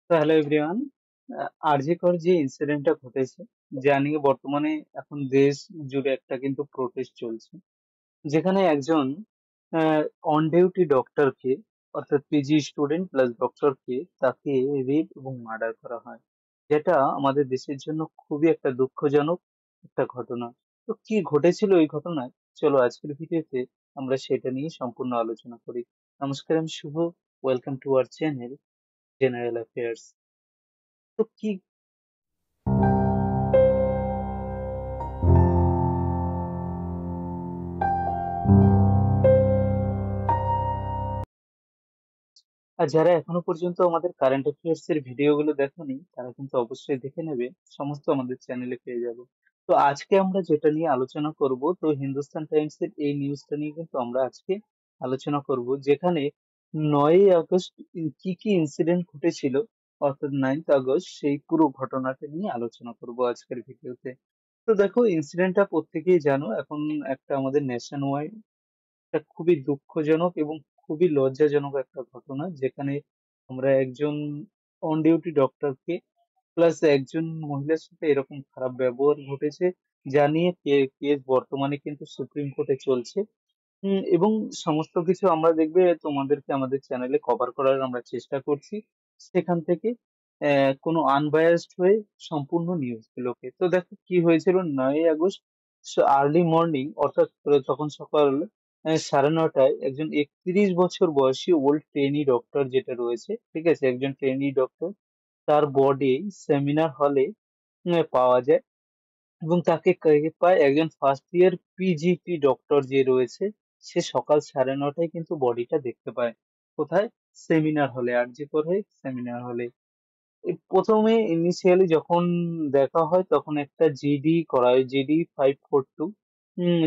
তো hello everyone. RG Kar যে ইনসিডেন্টটা ঘটেছে, যা নিয়ে বর্তমানে এখন দেশ জুড়ে একটা কিন্তু প্রোটেস্ট চলছে, যেখানে একজন অন ডিউটি ডক্টরকে, অর্থাৎ পিজি স্টুডেন্ট প্লাস ডক্টরকে, তাকে রেপ এবং মার্ডার করা হয়, যেটা আমাদের দেশের জন্য খুবই একটা দুঃখজনক একটা ঘটনা। তো কি ঘটেছিল এই ঘটনায়, চলো আজকের ভিডিওতে আমরা সেটা নিয়ে সম্পূর্ণ আলোচনা করি। নমস্কার, আমি Shubho. Welcome to our channel general affairs. তো কি আর যারা এখনো পর্যন্ত আমাদের কারেন্ট অ্যাফেয়ার্স এর ভিডিওগুলো দেখোনি, তারা কিন্তু অবশ্যই দেখে নেবে। সমস্ত আমাদের চ্যানেলে পেয়ে যাবে। তো আজকে আমরা যেটা নিয়ে আলোচনা করব, তো হিন্দুস্তান টাইমস এর এই নিউজটা নিয়ে কিন্তু আমরা আজকে আলোচনা করব, যেখানে 9ই আগস্ট কি কি ইনসিডেন্ট ঘটেছিল, অর্থাৎ 9th আগস্ট, সেই পুরো ঘটনাটা নিয়ে আলোচনা করব আজকের ভিডিওতে। তো দেখো, ইনসিডেন্টটা প্রত্যেকেই জানো। এখন একটা আমাদের ন্যাশন ওয়াইড একটা খুবই দুঃখজনক এবং খুবই লজ্জাজনক একটা ঘটনা, যেখানে আমরা একজন অন ডিউটি ডক্টরকে প্লাস একজন মহিলার সাথে এরকম খারাপ ব্যবহার ঘটেছে, যা নিয়ে কেস বর্তমানে কিন্তু সুপ্রিম কোর্টে চলছে। এবং সমস্ত কিছু আমরা দেখবে তোমাদেরকে আমাদের চ্যানেলে কভার করার আমরা চেষ্টা করছি, সেখান থেকে কোনো আনবায়াসড হয়ে সম্পূর্ণ নিউজ গুলোকে। তো দেখো কি হয়েছিল 9ই আগস্ট, আর্লি মর্নিং, অর্থাৎ তখন সকাল 9:30টায় একজন 31 বছর বয়সী ওল্ড ট্রেনি ডক্টর যেটা রয়েছে, ঠিক আছে, একজন ট্রেনি ডক্টর, তার বডি সেমিনার হলে পাওয়া যায়। এবং তাকে পায় একজন ফার্স্ট ইয়ার পিজিটি ডক্টর যে রয়েছে, সে সকাল 9:30টায় কিন্তু বডিটা দেখতে পায়। কোথায়? সেমিনার হলে, আরজি করে সেমিনার হলে। এই প্রথমে ইনিশিয়ালি যখন দেখা হয়, তখন একটা জিডি করা হয়, জিডি 542,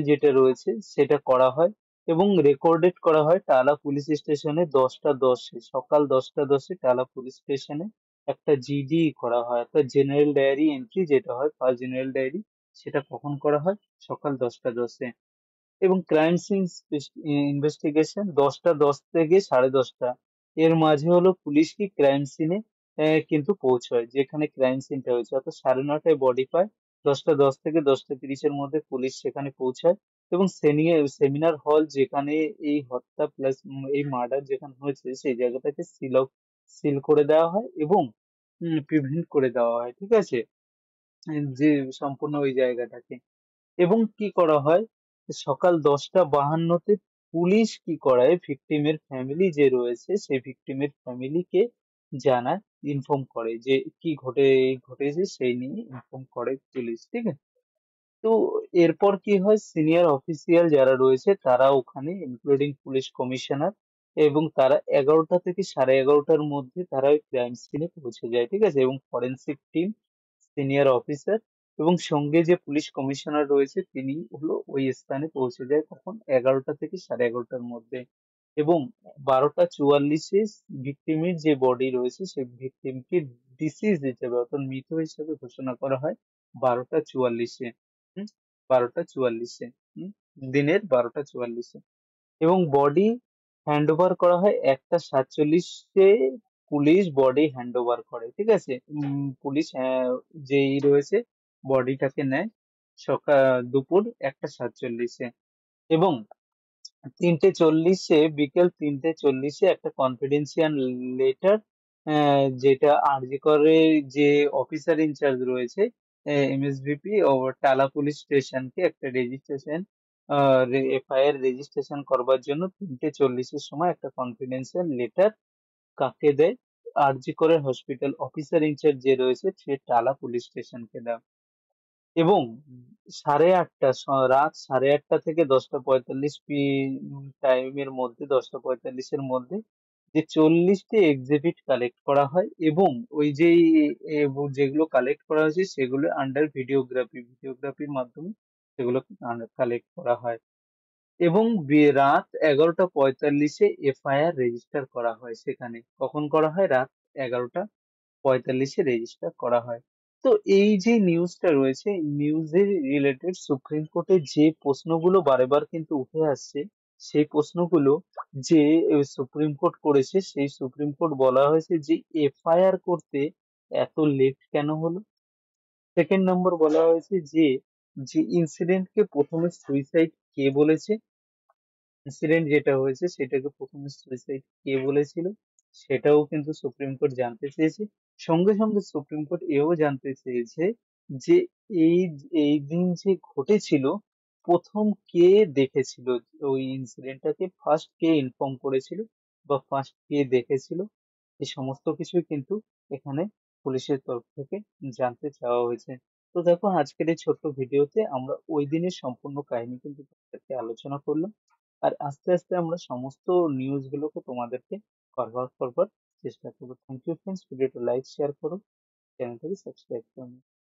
যেটা রয়েছে সেটা করা হয় এবং রেকর্ডেড করা হয় টালা পুলিশ স্টেশনে 10টা 10-এ, সকাল 10টা 10-এ টালা পুলিশ স্টেশনে একটা জিডি করা হয়, একটা জেনারেল ডায়েরি এন্ট্রি যেটা হয়, ফার্স্ট জেনারেল ডায়েরি। সেটা কখন করা হয়? সকাল 10টা 10-এ। এবং ক্রাইম সিন ইনভেস্টিগেশন 10টা 10 থেকে 10:30, এর মাঝে হলো পুলিশ কি ক্রাইম সিনে কিন্তু পৌঁছায়, যেখানে ক্রাইম সিনটা হয়েছে, অর্থাৎ 9:30টায় বডি পায়। 10টা 10 থেকে 10টা 30-এর মধ্যে পুলিশ সেখানে পৌঁছায় এবং সেমিনার হল, যেখানে এই হত্যা প্লাস এই মার্ডার যেখানে হয়েছে, সেই জায়গাটাকে সিল করে দেওয়া হয় এবং প্রিভেন্ট করে দেওয়া হয়, ঠিক আছে, যে সম্পূর্ণ ওই জায়গাটাকে। এবং কি করা হয়, সকাল 10টা 52-তে পুলিশ কি করায়, ভিকটিমের ফ্যামিলি যে রয়েছে, সেই ভিকটিমের ফ্যামিলিকে জানায়, ইনফর্ম করে যে কি ঘটেছে, সেই নিয়ে ইনফর্ম করে পুলিশ, ঠিক আছে। তো এরপর কি হয়, সিনিয়র অফিসিয়াল যারা রয়েছে তারা ওখানে, ইনক্লুডিং পুলিশ কমিশনার, এবং তারা 11টা থেকে 11:30টার মধ্যে তারা ওই ক্রাইম সিনে পৌঁছে যায়, ঠিক আছে, এবং ফরেন্সিক টিম, সিনিয়র অফিসার এবং সঙ্গে যে পুলিশ কমিশনার রয়েছে, তিনি হলো ওই স্থানে পৌঁছে যায় তখন 11টা থেকে 11:30টার মধ্যে। এবং 12টা 44-এ ভিকটিমের যে বডি রয়েছে, সেই ভিকটিমকে ডিসিজ হিসেবে, অর্থাৎ মৃত হিসেবে ঘোষণা করা হয় 12টা 44-এ। হুম 12টা 44-এ, দিনের 12টা 44-এ। এবং বডি হ্যান্ড ওভার করা হয় 1টা 47-এ। পুলিশ বডি হ্যান্ড ওভার করে, ঠিক আছে। পুলিশ যেই রয়েছে বডিটাকে নেয় সকাল দুপুর 1টা 47-এ। এবং 3টে 40-এ, বিকেল 3টে 40-এ একটা কনফিডেন্সিয়াল লেটার, যেটা আরজি করে যে অফিসার ইনচার্জ রয়েছে, এমএসভিপি ও টালা পুলিশ স্টেশনকে একটা রেজিস্ট্রেশন, এফআইআর রেজিস্ট্রেশন করবার জন্য 3টে 40-এর সময় একটা কনফিডেন্সিয়াল লেটার কাকে দেয়? আরজি করে হসপিটাল অফিসার ইনচার্জ যে রয়েছে, সে টালা পুলিশ স্টেশনকে দেয়। এবং 8:30, রাত 8:30 থেকে 10টা 45 টাইমের মধ্যে, 10টা 45-এর মধ্যে যে 40টি এক্সিবিট কালেক্ট করা হয়, এবং ওই যে যেগুলো কালেক্ট করা হয়েছে সেগুলো আন্ডার ভিডিওগ্রাফির মাধ্যমে সেগুলো কালেক্ট করা হয়। এবং রাত 11টা 45-এ এফআইআর রেজিস্টার করা হয় সেখানে। কখন করা হয়? রাত 11টা 45-এ রেজিস্টার করা হয়। তো এই যে নিউজটা রয়েছে, নিউজের রিলেটেড সুপ্রিম কোর্টে যে প্রশ্নগুলো বারে বার কিন্তু উঠে আসছে, সেই প্রশ্নগুলো যে সুপ্রিম কোর্ট করেছে, সেই সুপ্রিম কোর্ট বলা হয়েছে যে এফআইআর করতে এত লেট কেন হলো। সেকেন্ড নম্বর বলা হয়েছে যে যে ইনসিডেন্টকে প্রথমে সুইসাইড কে বলেছে, ইনসিডেন্ট যেটা হয়েছে সেটাকে প্রথমে সুইসাইড কে বলেছিল, সেটাও কিন্তু সুপ্রিম কোর্ট জানতে চেয়েছে। সঙ্গে সঙ্গে সুপ্রিম কোর্ট এও জানতে চেয়েছে যে এই এই দিন যে ঘটেছিল, প্রথম কে দেখেছিল ওই ইনসিডেন্টটাকে, ফার্স্ট কে ইনফর্ম করেছিল বা ফার্স্ট কে দেখেছিল। এই সমস্ত কিছুই কিন্তু এখানে পুলিশের তরফ থেকে জানতে চাওয়া হয়েছে। তো দেখো, আজকের এই ছোট্ট ভিডিওতে আমরা ওই দিনের সম্পূর্ণ কাহিনী কিন্তু তোমাদেরকে আলোচনা করলাম। আর আস্তে আস্তে আমরা সমস্ত নিউজ গুলোকে তোমাদেরকে কভার করবার চেষ্টা করবো। থ্যাংক ইউ ফ্রেন্ডস, ভিডিওটা লাইক শেয়ার করো, চ্যানেলটাকে সাবস্ক্রাইব করো।